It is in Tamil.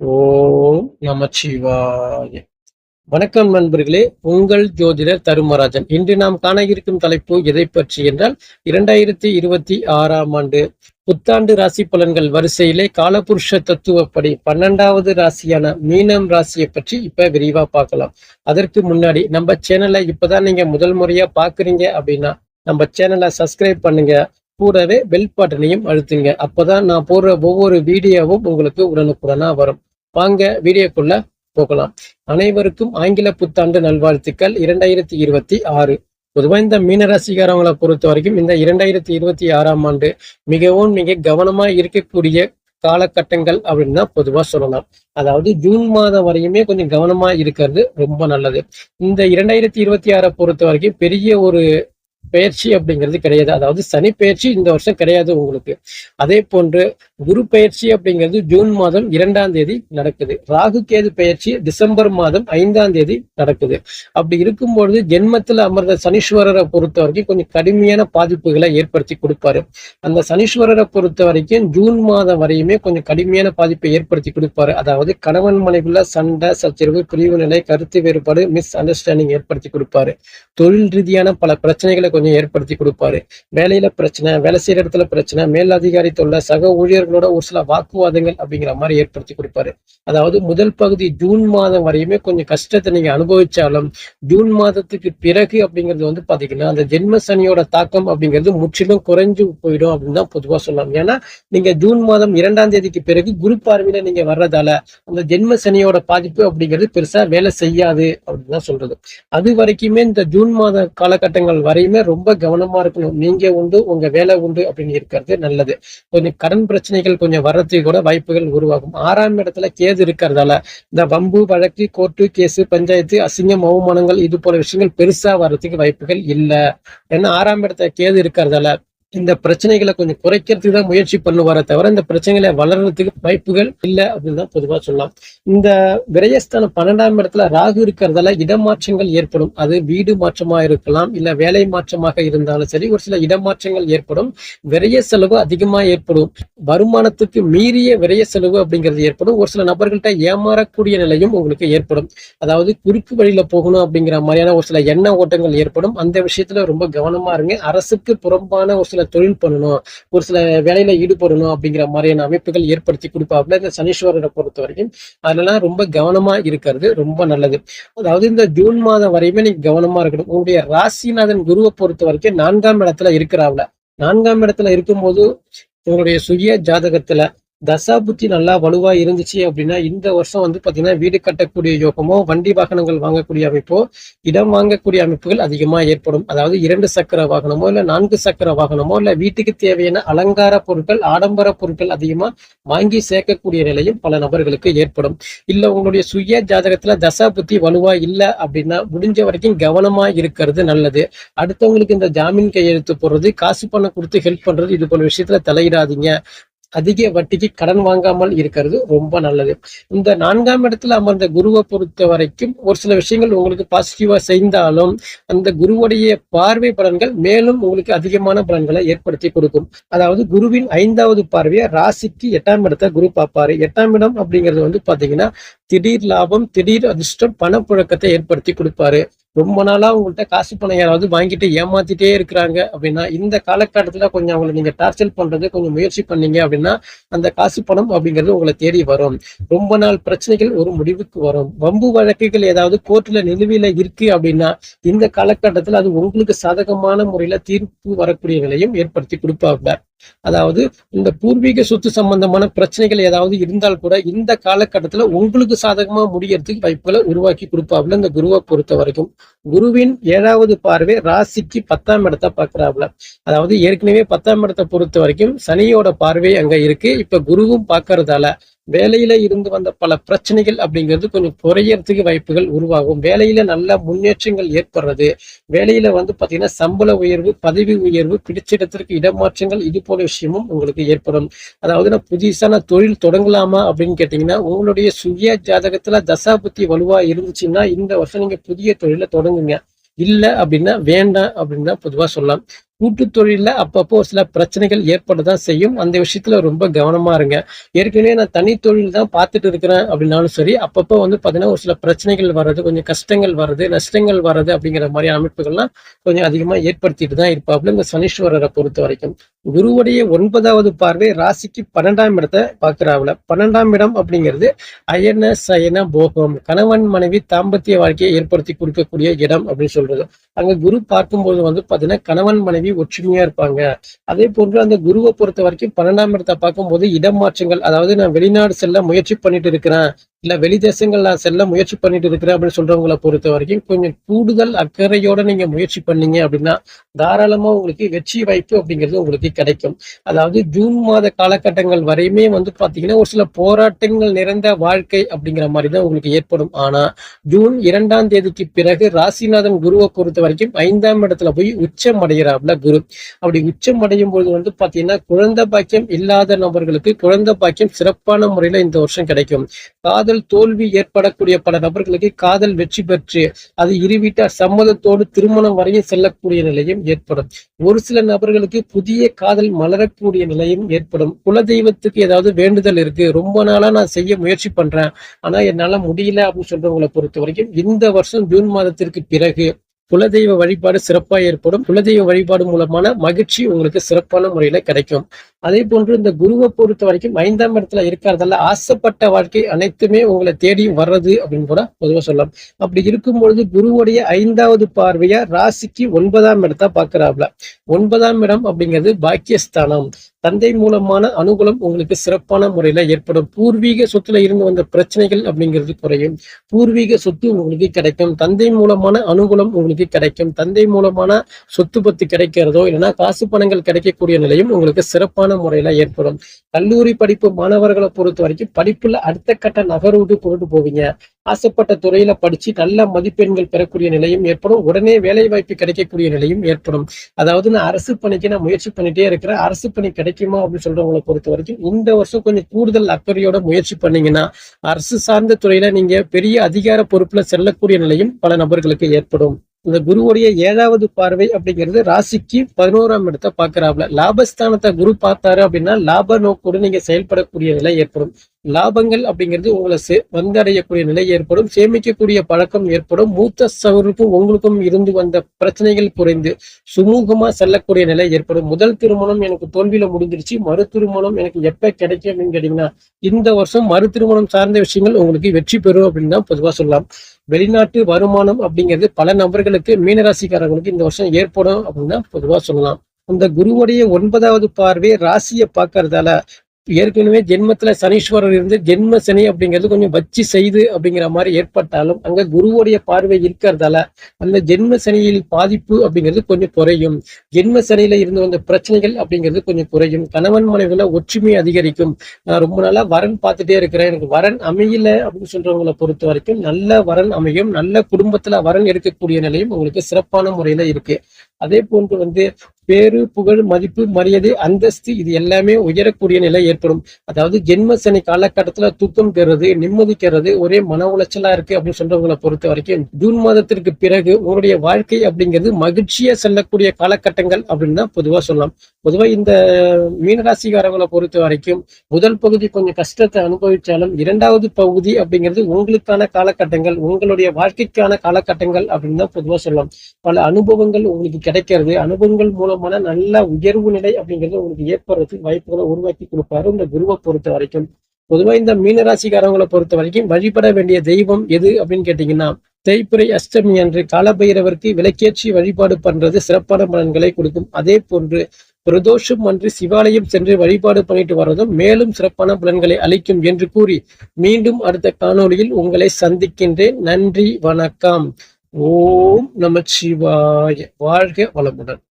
ஓம் நமச்சிவாய. வணக்கம் நண்பர்களே, உங்கள் ஜோதிடர் தருமராஜன். இன்று நாம் காண இருக்கும் தலைப்பு எதை பற்றி என்றால் 2026ஆம் ஆண்டு புத்தாண்டு ராசி பலன்கள் வரிசையிலே காலபுருஷ தத்துவப்படி 12வது ராசியான மீனம் ராசியை பற்றி இப்ப விரிவா பார்க்கலாம். அதற்கு முன்னாடி நம்ம சேனலை இப்பதான் நீங்க முதல் முறையா பாக்குறீங்க அப்படின்னா நம்ம சேனலை சப்ஸ்கிரைப் பண்ணுங்க. கூடவே பெல் பட்டனையும் அழுத்துங்க. அப்பதான் நான் போடுற ஒவ்வொரு வீடியோவும் உங்களுக்கு உடனுக்குடனா வரும். வாங்க வீடியோக்குள்ள போகலாம். அனைவருக்கும் ஆங்கில புத்தாண்டு நல்வாழ்த்துக்கள் 2026. பொதுவாக இந்த மீனராசிக்காரவங்களை பொறுத்த வரைக்கும் இந்த 2026ஆம் ஆண்டு மிக கவனமா இருக்கக்கூடிய காலகட்டங்கள் அப்படின்னு தான் பொதுவா சொல்லலாம். அதாவது ஜூன் மாதம் வரையுமே கொஞ்சம் கவனமா இருக்கிறது ரொம்ப நல்லது. இந்த 2026 பொறுத்த வரைக்கும் பெரிய ஒரு பெயர்ச்சி அப்படிங்கிறது கிடையாது. அதாவது சனி பெயர்ச்சி இந்த வருஷம் கிடையாது உங்களுக்கு. அதே போன்று குரு பெயர்ச்சி அப்படிங்கிறது ஜூன் மாதம் 2ஆம் தேதி நடக்குது. ராகு கேது பெயர்ச்சி டிசம்பர் மாதம் 5ஆம் தேதி நடக்குது. அப்படி இருக்கும்பொழுது ஜென்மத்தில் அமர்ந்த சனீஸ்வரரை பொறுத்த வரைக்கும் கொஞ்சம் கடுமையான பாதிப்புகளை ஏற்படுத்தி கொடுப்பாரு. அந்த சனீஸ்வரரை பொறுத்த வரைக்கும் ஜூன் மாதம் வரையுமே கொஞ்சம் கடுமையான பாதிப்பை ஏற்படுத்தி கொடுப்பாரு. அதாவது கணவன் மனைவில சண்டை, சச்சரவு, பிரிவு நிலை, கருத்து வேறுபாடு, மிஸ் அண்டர்ஸ்டாண்டிங் ஏற்படுத்தி கொடுப்பாரு. தொழில் ரீதியான பல பிரச்சனைகளை கொஞ்சம் ஏற்படுத்தி கொடுப்பாரு. வேலையில பிரச்சனை, வேலை செய்யற இடத்துல பிரச்சனை, மேல் அதிகாரி தொல்லை, சக ஊழியர்களோட ஒரு சில வாக்குவாதங்கள் அப்படிங்கிற மாதிரி ஏற்படுத்தி கொடுப்பாரு. அதாவது முதல் பகுதி ஜூன் மாதம் வரையுமே கொஞ்சம் கஷ்டத்தை நீங்க அனுபவிச்சாலும் ஜூன் மாதத்துக்கு பிறகு அப்படிங்கிறது வந்து பாத்தீங்கன்னா அந்த ஜென்ம சனியோட தாக்கம் அப்படிங்கிறது முற்றிலும் குறைஞ்சு போயிடும் அப்படின்னு தான் பொதுவா சொல்லலாம். ஏன்னா நீங்க ஜூன் மாதம் 2ஆம் தேதிக்கு பிறகு குரு பார்வையில நீங்க வர்றதால அந்த ஜென்ம சனியோட பாதிப்பு அப்படிங்கிறது பெருசா வேலை செய்யாது அப்படின்னு தான் சொல்றது. அது வரைக்குமே இந்த ஜூன் மாத காலகட்டங்கள் வரையுமே ரொம்ப கவனமா இருக்கணும். நீங்க உண்டு, உங்க வேலை உண்டு அப்படின்னு இருக்கிறது நல்லது. கொஞ்சம் கடன் பிரச்சனைகள் கொஞ்சம் வர்றதுக்கு கூட வாய்ப்புகள் உருவாகும். 6ஆம் இடத்துல கேது இருக்கிறதால இந்த வம்பு, வழக்கு, கோர்ட்டு கேஸு, பஞ்சாயத்து, அசிங்கம், அவமானங்கள் இது போல விஷயங்கள் பெருசா வர்றதுக்கு வாய்ப்புகள் இல்லை. ஏன்னா 6ஆம் இடத்துல கேது இருக்கிறதால இந்த பிரச்சனைகளை கொஞ்சம் குறைக்கிறதுக்கு தான் முயற்சி பண்ணுவார தவிர இந்த பிரச்சனைகளை வளர்றதுக்கு வாய்ப்புகள் இல்லை அப்படின்னு தான் பொதுவா சொல்லலாம். இந்த விரயஸ்தானம் 12ஆம் இடத்துல ராகு இருக்கிறதால இடமாற்றங்கள் ஏற்படும். அது வீடு மாற்றமா இருக்கலாம், இல்ல வேலை மாற்றமாக இருந்தாலும் சரி, ஒரு சில இடமாற்றங்கள் ஏற்படும். விரய செலவு அதிகமா ஏற்படும். வருமானத்துக்கு மீறிய விரய செலவு அப்படிங்கிறது ஏற்படும். ஒரு சில நபர்கள்ட்ட ஏமாறக்கூடிய நிலையும் உங்களுக்கு ஏற்படும். அதாவது குறுக்கு வழியில போகணும் அப்படிங்கிற மாதிரியான ஒரு சில எண்ண ஓட்டங்கள் ஏற்படும். அந்த விஷயத்துல ரொம்ப கவனமா இருங்க. அரசுக்கு புறம்பான ஒரு சில தொழில் பண்ணணும், ஒரு சில வேலையில ஈடுபடணும் அப்படிங்கிற மாதிரியான அமைப்புகள் ஏற்படுத்தி கொடுப்பாப்புல இந்த சனீஸ்வரரை பொறுத்த வரைக்கும். அதெல்லாம் ரொம்ப கவனமா இருக்கிறது ரொம்ப நல்லது. அதாவது இந்த ஜூன் மாதம் வரையுமே நீங்க கவனமா இருக்கணும். உங்களுடைய ராசிநாதன் குருவை பொறுத்த வரைக்கும் 4ஆம் இடத்துல இருக்கிறாப்ல. 4ஆம் இடத்துல இருக்கும்போது உங்களுடைய சுய ஜாதகத்துல தசா புத்தி நல்லா வலுவா இருந்துச்சு அப்படின்னா இந்த வருஷம் வந்து பாத்தீங்கன்னா வீடு கட்டக்கூடிய யோகமோ, வண்டி வாகனங்கள் வாங்கக்கூடிய அமைப்போ, இடம் வாங்கக்கூடிய அமைப்புகள் அதிகமா ஏற்படும். அதாவது 2 சக்கர வாகனமோ, இல்ல 4 சக்கர வாகனமோ, இல்ல வீட்டுக்கு தேவையான அலங்கார பொருட்கள், ஆடம்பர பொருட்கள் அதிகமா வாங்கி சேர்க்கக்கூடிய நிலையும் பல நபர்களுக்கு ஏற்படும். இல்ல உங்களுடைய சுய ஜாதகத்துல தசா புத்தி வலுவா இல்லை அப்படின்னா முடிஞ்ச வரைக்கும் கவனமா இருக்கிறது நல்லது. அடுத்தவங்களுக்கு இந்த ஜாமீன் கையெழுத்து போடுறது, காசு பணம் கொடுத்து ஹெல்ப் பண்றது, இது போல விஷயத்துல தலையிடாதீங்க. அதிக வட்டிக்கு கடன் வாங்காமல் இருக்கிறது ரொம்ப நல்லது. இந்த 4ஆம் இடத்துல அமர்ந்த குருவை பொறுத்த வரைக்கும் ஒரு சில விஷயங்கள் உங்களுக்கு பாசிட்டிவா செய்தாலும் அந்த குருவுடைய பார்வை பலன்கள் மேலும் உங்களுக்கு அதிகமான பலன்களை ஏற்படுத்தி கொடுக்கும். அதாவது குருவின் 5வது பார்வையை ராசிக்கு 8ஆம் இடத்தை குரு பார்ப்பாரு. 8ஆம் இடம் அப்படிங்கிறது வந்து பாத்தீங்கன்னா திடீர் லாபம், திடீர் அதிர்ஷ்டம், பணப்புழக்கத்தை ஏற்படுத்தி கொடுப்பாரு. ரொம்ப நாளா உங்கள்கிட்ட காசு பணம் யாராவது வாங்கிட்டு ஏமாத்திட்டே இருக்கிறாங்க அப்படின்னா இந்த காலகட்டத்துல கொஞ்சம் அவங்களை நீங்க டார்ச்சல் பண்றது கொஞ்சம் முயற்சி பண்ணீங்க அப்படின்னா அந்த காசு பணம் அப்படிங்கிறது உங்களை தேடி வரும். ரொம்ப நாள் பிரச்சனைகள் ஒரு முடிவுக்கு வரும். வம்பு வழக்குகள் ஏதாவது கோர்ட்ல நிலுவையில இருக்கு அப்படின்னா இந்த காலகட்டத்துல அது உங்களுக்கு சாதகமான முறையில தீர்ப்பு வரக்கூடிய நிலையும் ஏற்படுத்தி கொடுப்பாங்க. அதாவது இந்த பூர்வீக சொத்து சம்பந்தமான பிரச்சனைகள் ஏதாவது இருந்தால் கூட இந்த காலகட்டத்துல உங்களுக்கு சாதகமா முடியறதுக்கு வாய்ப்புகளை உருவாக்கி கொடுப்பாப்புல இந்த குருவை பொறுத்த வரைக்கும். குருவின் 7வது பார்வை ராசிக்கு 10ஆம் இடத்தை பார்க்கிறாப்புல. அதாவது ஏற்கனவே 10ஆம் இடத்தை பொறுத்த வரைக்கும் சனியோட பார்வை அங்க இருக்கு. இப்ப குருவும் பார்க்கறதால வேலையில இருந்து வந்த பல பிரச்சனைகள் அப்படிங்கிறது கொஞ்சம் குறையறதுக்கு வாய்ப்புகள் உருவாகும். வேலையில நல்ல முன்னேற்றங்கள் ஏற்படுறது, வேலையில வந்து பாத்தீங்கன்னா சம்பள உயர்வு, பதவி உயர்வு, பிடிச்ச இடத்திற்கு இடமாற்றங்கள் இது போல விஷயமும் உங்களுக்கு ஏற்படும். அதாவது நான் புதுசான தொழில் தொடங்கலாமா அப்படின்னு கேட்டீங்கன்னா உங்களுடைய சுய ஜாதகத்துல தசா புத்தி வலுவா இருந்துச்சுன்னா இந்த வருஷம் நீங்க புதிய தொழிலை தொடங்குங்க. இல்லை அப்படின்னா வேண்டாம் அப்படின்னு தான் பொதுவாக சொல்லலாம். கூட்டு தொழில்ல அப்பப்போ ஒரு சில பிரச்சனைகள் ஏற்படதான் செய்யும். அந்த விஷயத்துல ரொம்ப கவனமா இருங்க. ஏற்கனவே நான் தனி தொழில் தான் பார்த்துட்டு இருக்கிறேன் அப்படின்னாலும் சரி, அப்பப்போ வந்து பார்த்தீங்கன்னா, ஒரு சில பிரச்சனைகள் வர்றது, கொஞ்சம் கஷ்டங்கள் வர்றது, நஷ்டங்கள் வர்றது அப்படிங்கிற மாரி அமைப்புகள்லாம் கொஞ்சம் அதிகமா ஏற்படுத்திட்டு தான் இருப்பாப்புல இந்த சனீஸ்வரரை பொறுத்தவரைக்கும். குருவுடைய 9வது பார்வை ராசிக்கு 12ஆம் இடத்த பார்க்கிறாப்புல. 12ஆம் இடம் அப்படிங்கிறது அயன, சயன, போகம். கணவன், மனைவி தாம்பத்திய வாழ்க்கையை ஏற்படுத்தி கொடுக்கக்கூடிய இடம் அப்படின்னு சொல்றது. அங்க குரு பார்க்கும்போது வந்து பாத்தீங்கன்னா கணவன் மனைவி ஒற்றுமையா இருப்பாங்க. அதே போன்று அந்த குருவை பொறுத்த வரைக்கும் 12ஆம் இடத்தை பார்க்கும்போது இடமாற்றங்கள், அதாவது நான் வெளிநாடு செல்ல முயற்சி பண்ணிட்டு இருக்கிறேன், இல்ல வெளி தேசங்கள் நான் செல்ல முயற்சி பண்ணிட்டு இருக்கிறேன் அப்படின்னு சொல்றவங்களை பொறுத்த வரைக்கும் கொஞ்சம் கூடுதல் அக்கறையோட நீங்க முயற்சி பண்ணீங்க அப்படின்னா தாராளமா உங்களுக்கு வெற்றி வாய்ப்பு அப்படிங்கிறது உங்களுக்கு கிடைக்கும். அதாவது ஜூன் மாத காலகட்டங்கள் வரையுமே வந்து பாத்தீங்கன்னா ஒரு சில போராட்டங்கள் நிறைந்த வாழ்க்கை அப்படிங்கிற மாதிரி தான் உங்களுக்கு ஏற்படும். ஆனா ஜூன் 2ஆம் தேதிக்கு பிறகு ராசிநாதன் குருவை பொறுத்த வரைக்கும் 5ஆம் இடத்துல போய் உச்சம் அடைகிறாப்ல குரு. அப்படி உச்சம் அடையும் போது வந்து பாத்தீங்கன்னா குழந்தை பாக்கியம் இல்லாத நபர்களுக்கு குழந்தை பாக்கியம் சிறப்பான முறையில இந்த வருஷம் கிடைக்கும். காதல் தோல்வி ஏற்படக்கூடிய பல நபர்களுக்கு காதல் வெற்றி பெற்று அது இருவீட்டார் சம்மதத்தோடு திருமணம் வரையும் செல்லக்கூடிய நிலையும் ஏற்படும். ஒரு சில நபர்களுக்கு புதிய காதல் மலரக்கூடிய நிலையும் ஏற்படும். குலதெய்வத்துக்கு ஏதாவது வேண்டுதல் இருக்கு, ரொம்ப நாளா நான் செய்ய முயற்சி பண்றேன் ஆனா என்னால முடியல அப்படின்னு சொல்றவங்களை பொறுத்த வரைக்கும் இந்த வருஷம் ஜூன் மாதத்திற்கு பிறகு குலதெய்வ வழிபாடு சிறப்பா ஏற்படும். குலதெய்வ வழிபாடு மூலமான மகிழ்ச்சி உங்களுக்கு சிறப்பான முறையில கிடைக்கும். அதே போன்று இந்த குருவை பொறுத்த வரைக்கும் 5ஆம் இடத்துல இருக்கிறதால ஆசைப்பட்ட வாழ்க்கை அனைத்துமே உங்களை தேடி வர்றது அப்படின்னு கூட பொதுவாக சொல்லலாம். அப்படி இருக்கும் பொழுது குருவுடைய 5வது பார்வையா ராசிக்கு 9ஆம் இடத்தை பார்க்கிறாப்ல. 9ஆம் இடம் அப்படிங்கிறது பாக்கியஸ்தானம். தந்தை மூலமான அனுகூலம் உங்களுக்கு சிறப்பான முறையில ஏற்படும். பூர்வீக சொத்துல இருந்து வந்த பிரச்சனைகள் அப்படிங்கிறது குறையும். பூர்வீக சொத்து உங்களுக்கு கிடைக்கும். தந்தை மூலமான அனுகூலம் உங்களுக்கு கிடைக்கும். தந்தை மூலமான சொத்து பத்து கிடைக்கிறதோ இல்லைன்னா காசு பணங்கள் கிடைக்கக்கூடிய நிலையும் உங்களுக்கு சிறப்பான முறையில ஏற்படும். கல்லூரி படிப்பு மாணவர்களை பொறுத்த வரைக்கும் படிப்புல அடுத்த கட்ட நகர்வுக்கு கொண்டு போவீங்க. ஆசைப்பட்ட துறையில படிச்சு நல்ல மதிப்பெண்கள் பெறக்கூடிய நிலையும் ஏற்படும். உடனே வேலை வாய்ப்பு கிடைக்கக்கூடிய நிலையும் ஏற்படும். அதாவது நான் அரசு பணிக்கு நான் முயற்சி பண்ணிட்டே இருக்கிறேன், அரசு பணி கிடைக்குமா அப்படின்னு சொல்றவங்களை பொறுத்த வரைக்கும் இந்த வருஷம் கொஞ்சம் கூடுதல் அக்கறையோட முயற்சி பண்ணீங்கன்னா அரசு சார்ந்த துறையில நீங்க பெரிய அதிகார பொறுப்புல செல்லக்கூடிய நிலையும் பல நபர்களுக்கு ஏற்படும். இந்த குருவுடைய 7வது பார்வை அப்படிங்கிறது ராசிக்கு 11ஆம் இடத்தை பார்க்கிறாப்ல. லாபஸ்தானத்தை குரு பார்த்தாரு அப்படின்னா லாப நோக்கோடு நீங்க செயல்படக்கூடிய நிலை ஏற்படும். லாபங்கள் அப்படிங்கிறது உங்களை வந்தடையக்கூடிய நிலை ஏற்படும். சேமிக்கக்கூடிய பழக்கம் ஏற்படும். மூத்த சவருக்கும் உங்களுக்கும் இருந்து வந்த பிரச்சனைகள் குறைந்து சுமூகமா செல்லக்கூடிய நிலை ஏற்படும். முதல் திருமணம் எனக்கு தோல்வியில முடிஞ்சிருச்சு, மறு திருமணம் எனக்கு எப்ப கிடைக்கும் அப்படின்னு கேட்டீங்கன்னா இந்த வருஷம் மறு திருமணம் சார்ந்த விஷயங்கள் உங்களுக்கு வெற்றி பெறும் அப்படின்னு தான் பொதுவா சொல்லலாம். வெளிநாட்டு வருமானம் அப்படிங்கிறது பல நபர்களுக்கு மீனராசிக்காரர்களுக்கு இந்த வருஷம் ஏற்படும் அப்படின்னு தான் பொதுவா சொல்லலாம். அந்த குருவுடைய 9வது பார்வை ராசியை பார்க்கறதால ஏற்கனவே ஜென்மத்துல சனீஸ்வரர் இருந்து ஜென்ம சனி அப்படிங்கிறது கொஞ்சம் வச்சு செய்து அப்படிங்கிற மாதிரி ஏற்பட்டாலும் அங்க குருவுடைய பார்வை இருக்கிறதால அந்த ஜென்ம சனியில் பாதிப்பு அப்படிங்கிறது கொஞ்சம் குறையும். ஜென்ம சனியில இருந்து வந்த பிரச்சனைகள் அப்படிங்கிறது கொஞ்சம் குறையும். கணவன் மனைவில ஒற்றுமை அதிகரிக்கும். நான் ரொம்ப நாளா வரன் பார்த்துட்டே இருக்கிறேன், எனக்கு வரன் அமையல அப்படின்னு சொல்றவங்களை பொறுத்த வரைக்கும் நல்ல வரன் அமையும். நல்ல குடும்பத்துல வரன் எடுக்கக்கூடிய நிலையும் உங்களுக்கு சிறப்பான முறையில இருக்கு. அதே போன்று வந்து பேரு புகழ் மதிப்பு மரியாதை அந்தஸ்து இது எல்லாமே உயரக்கூடிய நிலை ஏற்படும். அதாவது ஜென்ம சனி காலகட்டத்துல தூக்கம் பெறுறது நிம்மதிக்கிறது ஒரே மன உளைச்சலா இருக்கு அப்படின்னு சொல்றவங்களை பொறுத்த வரைக்கும் ஜூன் மாதத்திற்கு பிறகு உங்களுடைய வாழ்க்கை அப்படிங்கிறது மகிழ்ச்சியா செல்லக்கூடிய காலகட்டங்கள் அப்படின்னு தான் பொதுவா சொல்லலாம். பொதுவா இந்த மீனராசிக்காரங்களை பொறுத்த வரைக்கும் முதல் பகுதி கொஞ்சம் கஷ்டத்தை அனுபவிச்சாலும் 2வது பகுதி அப்படிங்கிறது உங்களுக்கான காலகட்டங்கள், உங்களுடைய வாழ்க்கைக்கான காலகட்டங்கள் அப்படின்னு தான் பொதுவா சொல்லலாம். பல அனுபவங்கள் உங்களுக்கு கிடைக்கிறது, அனுபவங்கள் மூலமான நல்ல உயர்வு நிலை அப்படிங்கிறது உங்களுக்கு ஏற்படுறதுக்கு வாய்ப்புகளை உருவாக்கி கொடுப்பாரு இந்த குருவை பொறுத்த வரைக்கும். பொதுவா இந்த மீனராசிக்காரங்களை பொறுத்த வரைக்கும் வழிபட வேண்டிய தெய்வம் எது அப்படின்னு கேட்டீங்கன்னா தேய்பிறை அஷ்டமி அன்று காலபைரவருக்கு விளக்கேற்றி வழிபாடு பண்றது சிறப்பான பலன்களை கொடுக்கும். அதே போன்று பிரதோஷம் அன்று சிவாலயம் சென்று வழிபாடு பண்ணிட்டு வர்றதும் மேலும் சிறப்பான பலன்களை அளிக்கும் என்று கூறி மீண்டும் அடுத்த காணொளியில் உங்களை சந்திக்கின்றேன். நன்றி, வணக்கம். ஓம் நமச்சிவாய. வாழ்க வளமுடன்.